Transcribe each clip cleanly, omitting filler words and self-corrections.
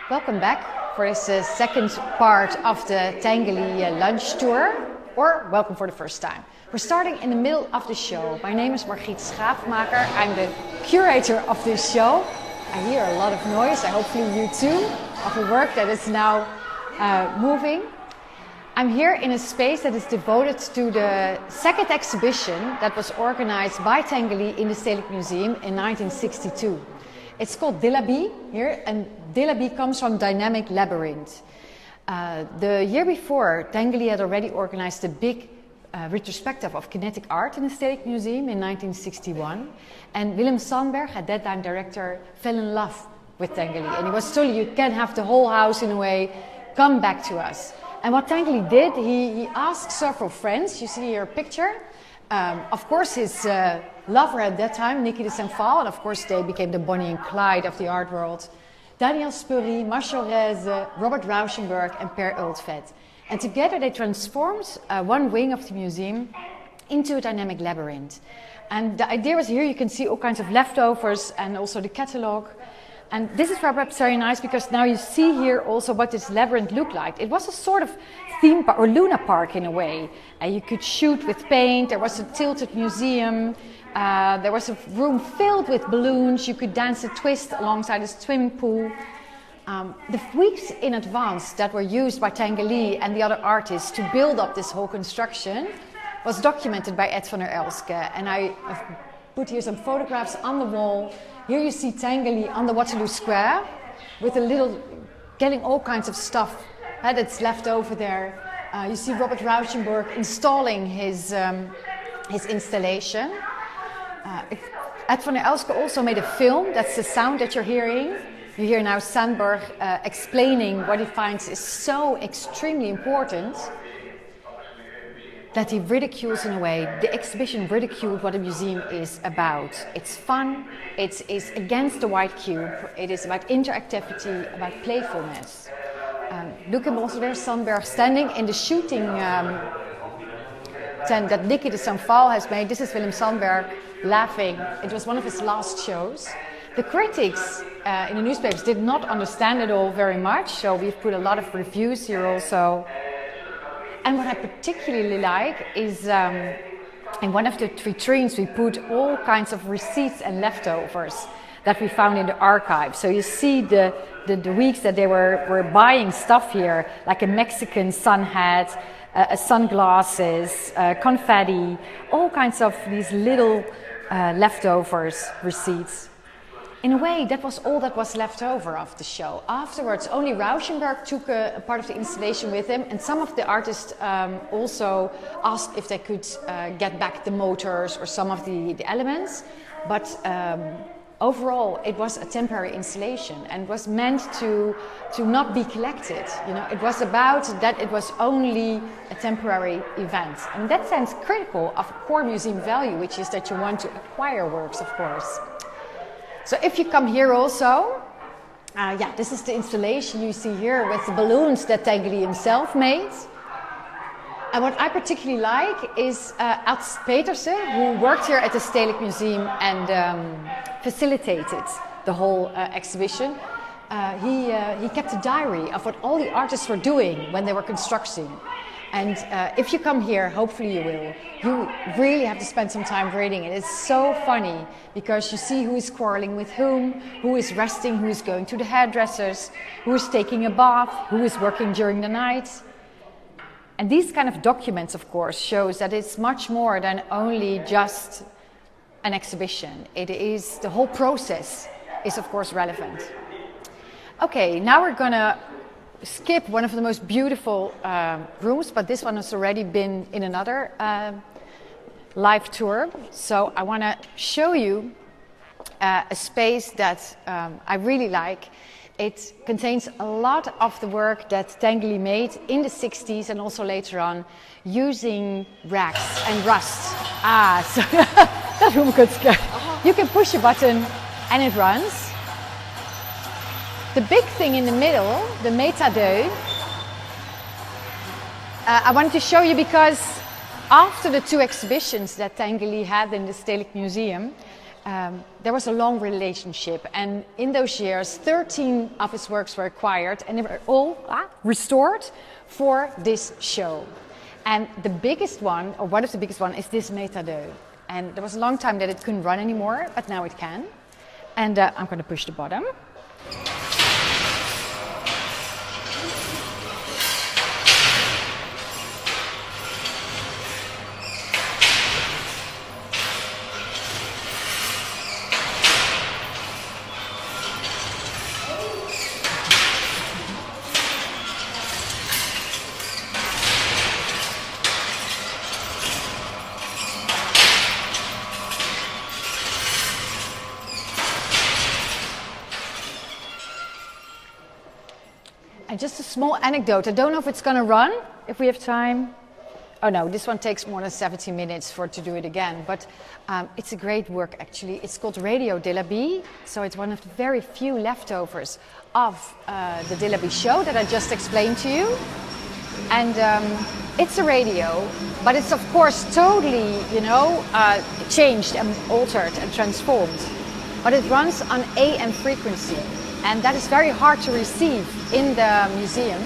Welcome back for this second part of the Tinguely lunch tour, or welcome for the first time. We're starting in the middle of the show. My name is Margriet Schavemaker. I'm the curator of this show. I hear a lot of noise, hopefully you too, of the work that is now moving. I'm here in a space that is devoted to the second exhibition that was organized by Tinguely in the Stedelijk Museum in 1962. It's called Dillaby here, and Dillaby comes from dynamic labyrinth. The year before, Tinguely had already organized a big retrospective of kinetic art in the Stedelijk Museum in 1961. And Willem Sandberg, at that time director, fell in love with Tinguely. And he was told, you can have the whole house in a way, come back to us. And what Tinguely did, he asked several friends, you see here a picture, of course his lover at that time, Niki de Saint-Phaal, and of course they became the Bonnie and Clyde of the art world, Daniel Spurry, Marcel Reyse, Robert Rauschenberg and Per Ultvedt. And together they transformed one wing of the museum into a dynamic labyrinth. And the idea was here you can see all kinds of leftovers and also the catalogue. And this is perhaps very nice because now you see here also what this labyrinth looked like. It was a sort of theme park or Luna Park in a way. You could shoot with paint, there was a tilted museum, there was a room filled with balloons, you could dance a twist alongside a swimming pool. The weeks in advance that were used by Tinguely and the other artists to build up this whole construction was documented by Ed van der Elske. And I have put here some photographs on the wall. Here you see Tinguely on the Waterloo Square with a little, getting all kinds of stuff that's left over there. You see Robert Rauschenberg installing his installation. Ed van der Elske also made a film, that's the sound that you're hearing. You hear now Sandberg explaining what he finds is so extremely important that he ridicules in a way, the exhibition ridiculed what a museum is about. It's fun, it is against the white cube, it is about interactivity, about playfulness. Look at also there, Sandberg standing in the shooting tent that Niki de Saint-Phaal has made. This is Willem Sandberg laughing. It was one of his last shows. The critics in the newspapers did not understand it all very much, so we've put a lot of reviews here also. And what I particularly like is in one of the vitrines we put all kinds of receipts and leftovers that we found in the archive. So you see the weeks that they were buying stuff here, like a Mexican sun hat, sunglasses, confetti, all kinds of these little leftovers, receipts. In a way, that was all that was left over of the show. Afterwards, only Rauschenberg took a part of the installation with him, and some of the artists also asked if they could get back the motors or some of the elements. But overall, it was a temporary installation and was meant to not be collected. You know, it was about that it was only a temporary event. And in that sense, critical of core museum value, which is that you want to acquire works, of course. So if you come here also, this is the installation you see here with the balloons that Tinguely himself made. And what I particularly like is Ad Petersen, who worked here at the Stedelijk Museum and facilitated the whole exhibition. He kept a diary of what all the artists were doing when they were constructing. And if you come here, hopefully you will, you really have to spend some time reading it. It's so funny because you see who is quarreling with who is resting, who is going to the hairdressers, who is taking a bath, who is working during the night. And these kind of documents, of course, shows that it's much more than only just an exhibition. It is, the whole process is, of course, relevant. Okay, now we're gonna skip one of the most beautiful rooms, but this one has already been in another live tour. So I want to show you a space that I really like. It contains a lot of the work that Tinguely made in the 60s and also later on using rags and rust. So that room could scare. You can push a button and it runs. The big thing in the middle, the méta2, I wanted to show you because after the two exhibitions that Tinguely had in the Stedelijk Museum, there was a long relationship, and in those years 13 of his works were acquired and they were all restored for this show. And the biggest one, or one of the biggest one, is this Méta 2. And there was a long time that it couldn't run anymore, but now it can. And I'm going to push the bottom. And just a small anecdote, I don't know if it's going to run, if we have time. Oh no, this one takes more than 70 minutes to do it again, but it's a great work actually. It's called Radio de la Bie, so it's one of the very few leftovers of the de la Bie show that I just explained to you. And it's a radio, but it's of course totally, changed and altered and transformed. But it runs on AM frequency. And that is very hard to receive in the museum.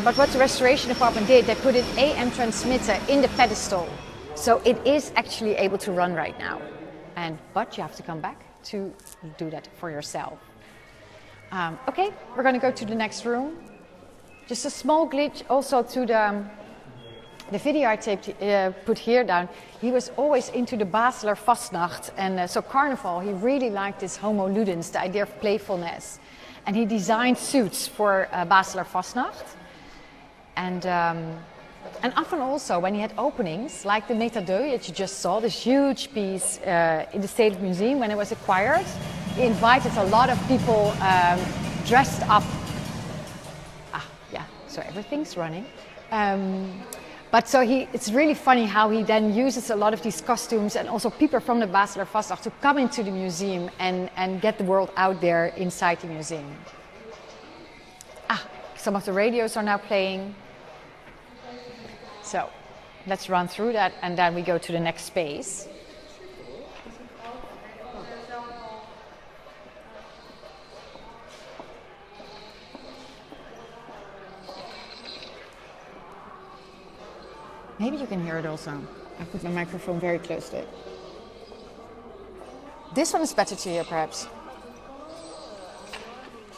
But what the restoration department did, they put an AM transmitter in the pedestal. So it is actually able to run right now. But you have to come back to do that for yourself. Okay, we're going to go to the next room. Just a small glitch also to the video I put here down. He was always into the Basler Fastnacht, and so Carnival, he really liked this homo ludens, the idea of playfulness. And he designed suits for Basler Fastnacht. And often also when he had openings, like the Méta 2 that you just saw, this huge piece in the State Museum when it was acquired, he invited a lot of people dressed up. So everything's running. But so it's really funny how he then uses a lot of these costumes and also people from the Basler Fastnacht to come into the museum and get the world out there inside the museum. Some of the radios are now playing. So let's run through that and then we go to the next space. Maybe you can hear it also. I put my microphone very close to it. This one is better to hear, perhaps.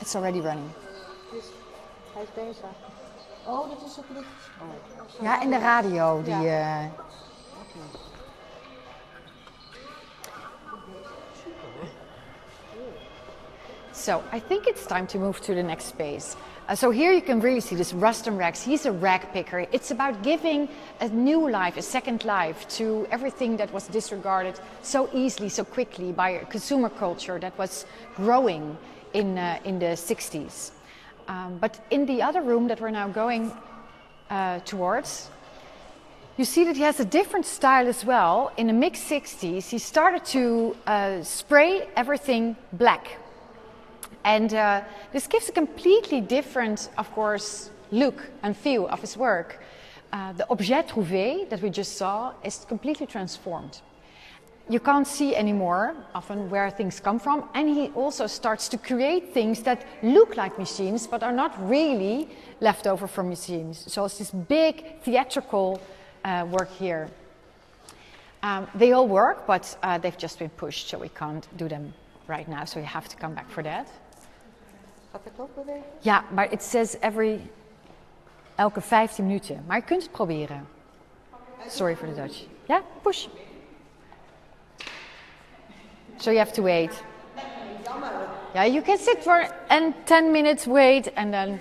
It's already running. Hij is bezig. Oh, dat is het licht. Oh. Ja, in de radio. Die, So I think it's time to move to the next space. So here you can really see this Rustem Rex. He's a rag picker. It's about giving a new life, a second life to everything that was disregarded so easily, so quickly by a consumer culture that was growing in the 60s. But in the other room that we're now going towards, you see that he has a different style as well. In the mid-60s, he started to spray everything black. And this gives a completely different, of course, look and feel of his work. The objet trouvé that we just saw is completely transformed. You can't see anymore often where things come from, and he also starts to create things that look like machines but are not really left over from machines. So it's this big theatrical work here. They all work, but they've just been pushed, so we can't do them right now, so you have to come back for that. Gaat de klok bewegen? Ja, maar het says elke 15 minuten. Maar je kunt het proberen. Sorry for the Dutch. Ja, push. So you have to wait. Yeah, you can sit for 10 minutes, wait, and then...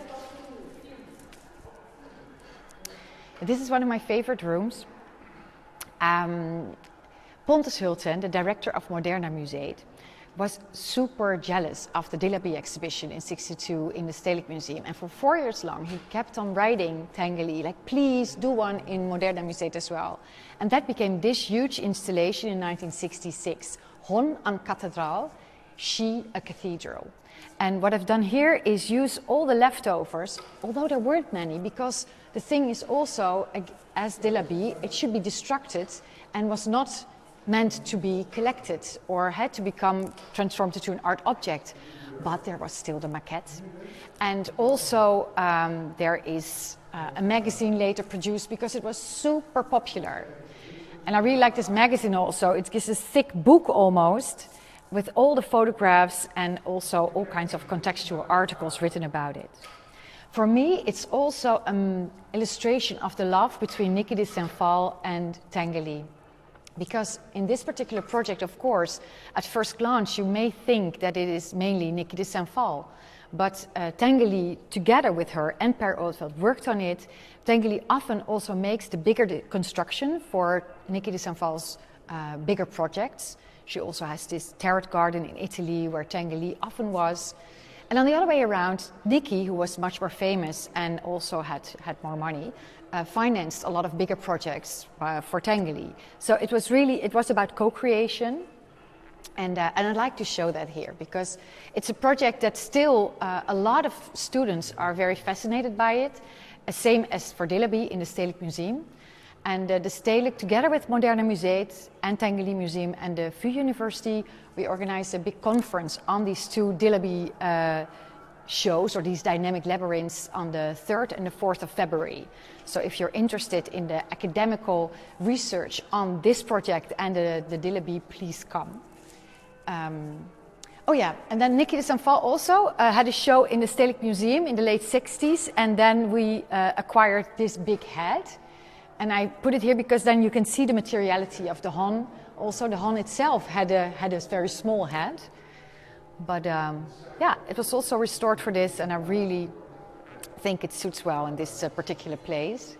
This is one of my favorite rooms. Pontus Hulten, the director of Moderna Museum, was super jealous of the De la Bie exhibition in '62 in the Stedelijk Museum. And for 4 years long, he kept on writing Tinguely, like, please do one in Moderna Museum as well. And that became this huge installation in 1966. Hon an Kathedraal, she a cathedral. And what I've done here is use all the leftovers, although there weren't many, because the thing is also, as De la Bie, it should be destructed and was not meant to be collected or had to become transformed into an art object. But there was still the maquette. And also there is a magazine later produced because it was super popular. And I really like this magazine also. It gives a thick book almost with all the photographs and also all kinds of contextual articles written about it. For me, it's also an illustration of the love between Niki de Saint-Phalle and Tinguely. Because in this particular project, of course, at first glance, you may think that it is mainly Niki de Saint-Phalle. But Tinguely, together with her and Per Oudveld, worked on it. Tinguely often also makes the bigger construction for Niki de Saint-Phalle's bigger projects. She also has this tarot garden in Italy where Tinguely often was. And on the other way around, Niki, who was much more famous and also had more money, financed a lot of bigger projects for Tinguely. So it was about co-creation. And I'd like to show that here because it's a project that still a lot of students are very fascinated by it, same as for Dillaby in the Stedelijk Museum. And the Stedelijk, together with Moderne Museet and Tinguely Museum and the VU University, we organized a big conference on these two Dillaby shows, or these dynamic labyrinths, on the 3rd and the 4th of February. So if you're interested in the academical research on this project and the Dillaby, please come. Oh yeah, and then Niki de Saint-Phalle also had a show in the Stedelijk Museum in the late 60s, and then we acquired this big head. And I put it here because then you can see the materiality of the hon. Also, the hon itself had a very small head. But yeah, it was also restored for this, and I really think it suits well in this particular place.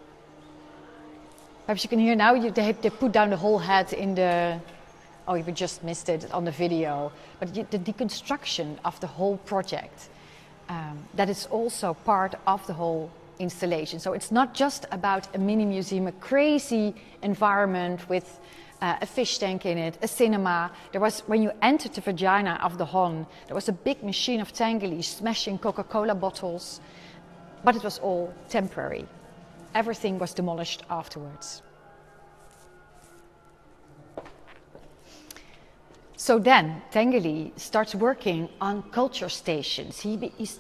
Perhaps you can hear now, they put down the whole head in the... Oh, you just missed it on the video. But the deconstruction of the whole project, that is also part of the whole installation. So it's not just about a mini museum, a crazy environment with a fish tank in it, a cinema. There was, when you entered the vagina of the hon, there was a big machine of Tinguely smashing Coca-Cola bottles, but it was all temporary. Everything was demolished afterwards. So then Tinguely starts working on culture stations.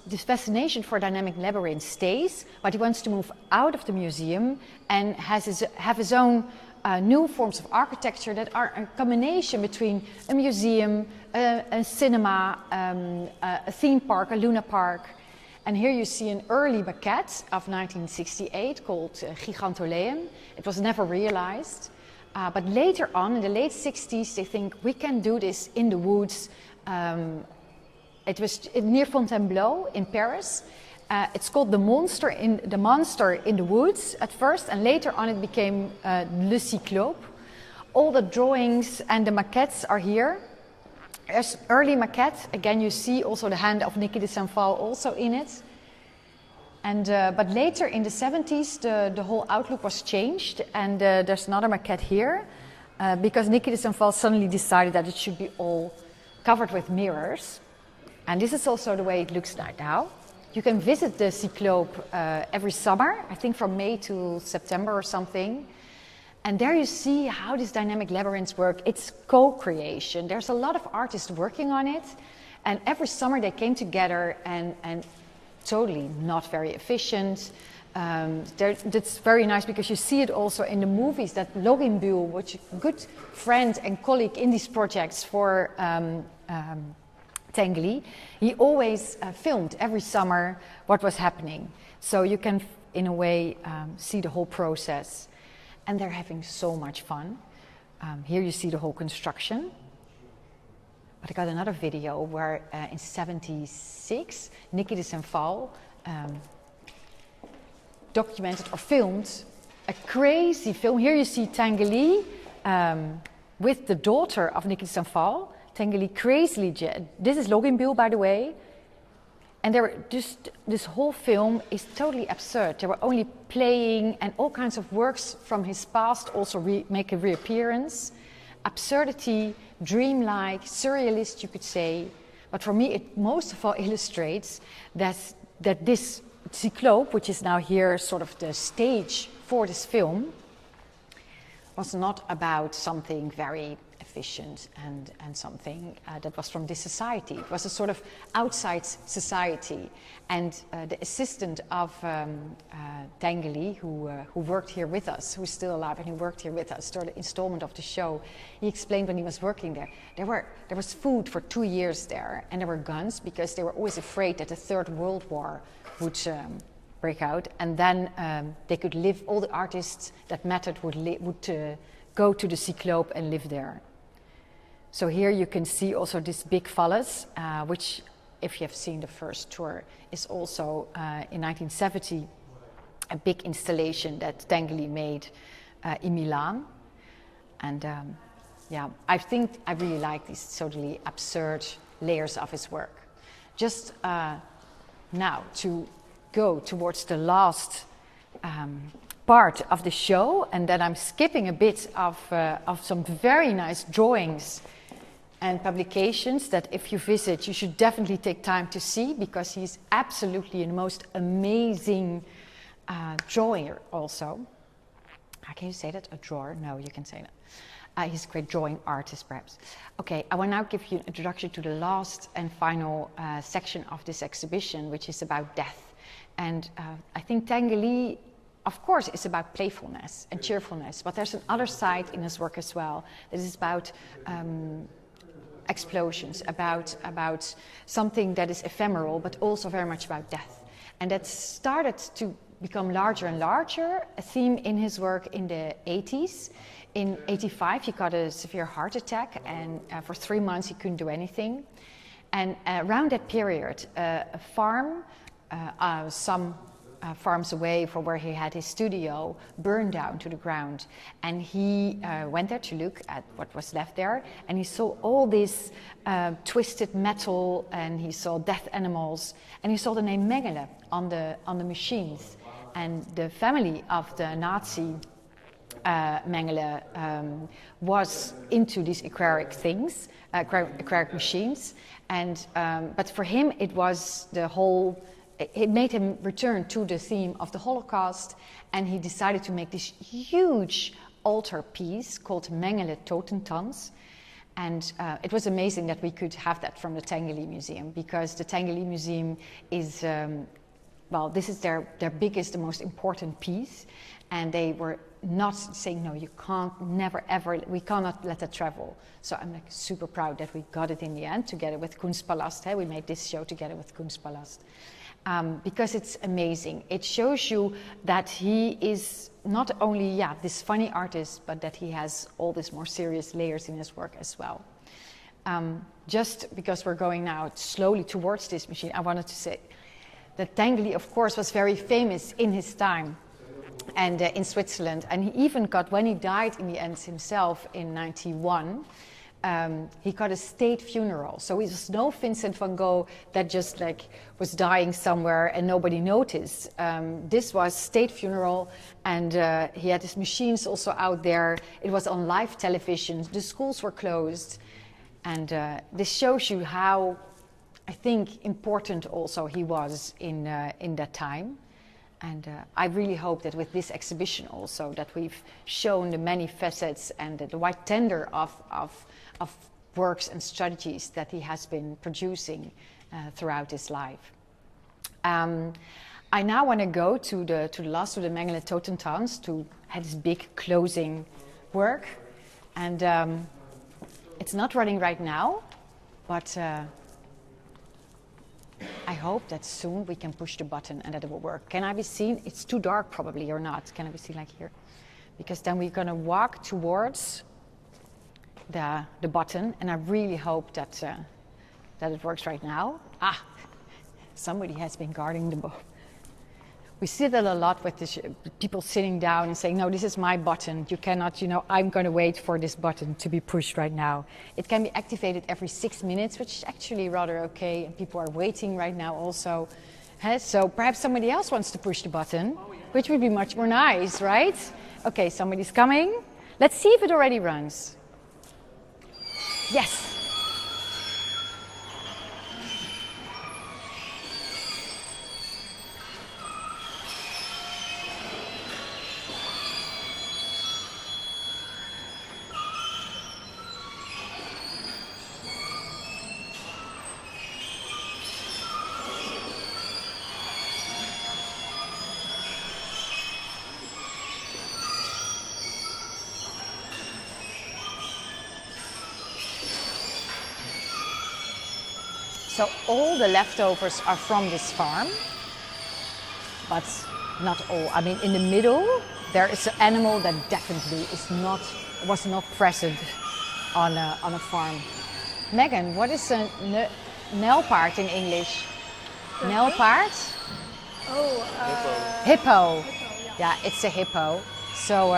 This fascination for dynamic labyrinth stays, but he wants to move out of the museum and have his own new forms of architecture that are a combination between a museum, a cinema, a theme park, a Luna Park. And here you see an early maquette of 1968 called Gigantoleum. It was never realized. But later on, in the late 60s, they think we can do this in the woods. It was near Fontainebleau in Paris. It's called the Monster in the Woods at first, and later on it became Le Cyclope. All the drawings and the maquettes are here. There's early maquette. Again, you see also the hand of Niki de Saint-Phalle also in it. And, but later in the 70s, the whole outlook was changed, and there's another maquette here, because Niki de Saint-Phalle suddenly decided that it should be all covered with mirrors. And this is also the way it looks like now. You can visit the Cyclope every summer, I think from May to September or something. And there you see how these dynamic labyrinths work. It's co-creation. There's a lot of artists working on it, and every summer they came together and totally not very efficient. That's very nice because you see it also in the movies that Loginbuhl, which is a good friend and colleague in these projects for Tinguely, he always filmed every summer what was happening. So you can, in a way, see the whole process. And they're having so much fun. Here you see the whole construction. But I got another video where in '76, Niki de Saint-Phalle documented or filmed a crazy film. Here you see Tinguely with the daughter of Niki de Saint-Phalle. Tinguely crazily, this is Loginbuhl, by the way. And there were just, this whole film is totally absurd. They were only playing, and all kinds of works from his past also make a reappearance. Absurdity, dreamlike, surrealist, you could say. But for me, it most of all illustrates that this Cyclope, which is now here sort of the stage for this film, was not about something very efficient and something that was from this society. It was a sort of outside society. And the assistant of Tinguely, who worked here with us, who's still alive and who worked here with us, during the installment of the show, he explained when he was working there, there was food for 2 years there, and there were guns because they were always afraid that the Third World War would break out, and then they could live, all the artists that mattered would go to the Cyclope and live there. So here you can see also this big phallus, which, if you have seen the first tour, is also in 1970 a big installation that Tinguely made in Milan. And yeah, I think I really like these totally absurd layers of his work. Just now to go towards the last part of the show, and then I'm skipping a bit of some very nice drawings and publications that if you visit, you should definitely take time to see, because he's absolutely the most amazing drawer also. How can you say that? A drawer? No, you can say that. He's a great drawing artist, perhaps. Okay, I will now give you an introduction to the last and final section of this exhibition, which is about death. And I think Tinguely, of course, is about playfulness and cheerfulness, but there's another side in his work as well. That is about explosions, about something that is ephemeral, but also very much about death. And that started to become larger and larger, a theme in his work in the 80s. In 85, he got a severe heart attack, and for 3 months he couldn't do anything. And around that period, a farm, some farms away from where he had his studio, burned down to the ground. And he went there to look at what was left there, and he saw all this twisted metal, and he saw death animals, and he saw the name Mengele on the machines. And the family of the Nazi Mengele was into these aquatic things, aquatic machines, and but for him it was the whole. It made him return to the theme of the Holocaust, and he decided to make this huge altar piece called Mengele Totentanz. And it was amazing that we could have that from the Tinguely Museum, because the Tinguely Museum is, well, this is their biggest, the most important piece, and they were not saying, no, you can't, never, ever, we cannot let that travel. So I'm like super proud that we got it in the end, together with Kunstpalast. We made this show together with Kunstpalast. Because it's amazing. It shows you that he is not only this funny artist, but that he has all these more serious layers in his work as well. Just because we're going now slowly towards this machine, I wanted to say that Tinguely, of course, was very famous in his time and in Switzerland. And he even got, when he died in the end himself in 91, he got a state funeral. So it was no Vincent van Gogh that just like was dying somewhere and nobody noticed. This was state funeral, and he had his machines also out there. It was on live television. The schools were closed. And this shows you how, I think, important also he was in that time. And I really hope that with this exhibition also, that we've shown the many facets and the wide tender of works and strategies that he has been producing throughout his life. I now want to go to the last of the Mengele Totentanz, to have this big closing work. And it's not running right now, but I hope that soon we can push the button and that it will work. Can I be seen? It's too dark probably, or not. Can I be seen like here? Because then we're going to walk towards the button, and I really hope that it works right now. Somebody has been guarding the boat. We see that a lot with people sitting down and saying, no, this is my button. You cannot, I'm going to wait for this button to be pushed right now. It can be activated every 6 minutes, which is actually rather okay. And people are waiting right now also. So perhaps somebody else wants to push the button, which would be much more nice, right? Okay, somebody's coming. Let's see if it already runs. Yes. So all the leftovers are from this farm, but not all. I mean, in the middle, there is an animal that definitely was not present on a farm. Megan, what is a nijlpaard in English? Nijlpaard? Oh, Hippo. yeah. Yeah, it's a hippo. So,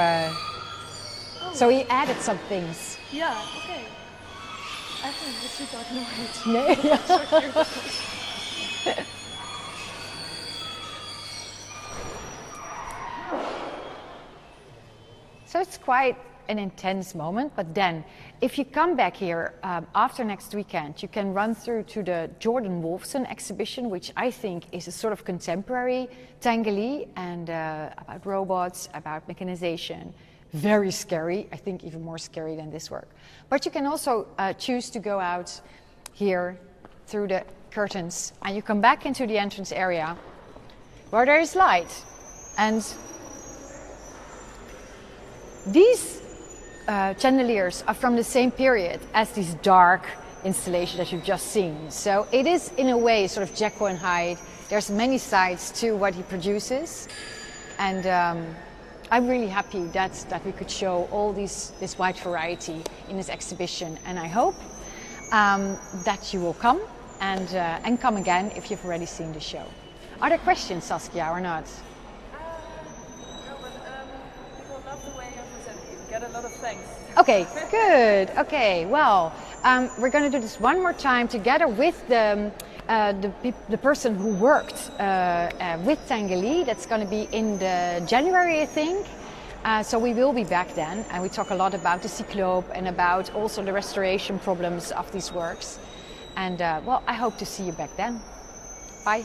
so he added some things. Yeah, okay. I think this you don't know it. Nee, ja. So it's quite an intense moment, but then if you come back here after next weekend, you can run through to the Jordan Wolfson exhibition, which I think is a sort of contemporary Tinguely and about robots, about mechanization. Very scary, I think even more scary than this work. But you can also choose to go out here through the curtains and you come back into the entrance area where there is light. And these chandeliers are from the same period as these dark installations that you've just seen. So it is in a way sort of Jekyll and Hyde. There's many sides to what he produces. And I'm really happy that we could show all this wide variety in this exhibition. And I hope that you will come and come again if you've already seen the show. Are there questions, Saskia, or not? No, but people love the way you present it. You get a lot of thanks. Okay, good. Okay, well, we're going to do this one more time together with the person who worked with Tinguely. That's going to be in January, I think. So we will be back then, and we talk a lot about the Cyclope and about also the restoration problems of these works. And well, I hope to see you back then. Bye.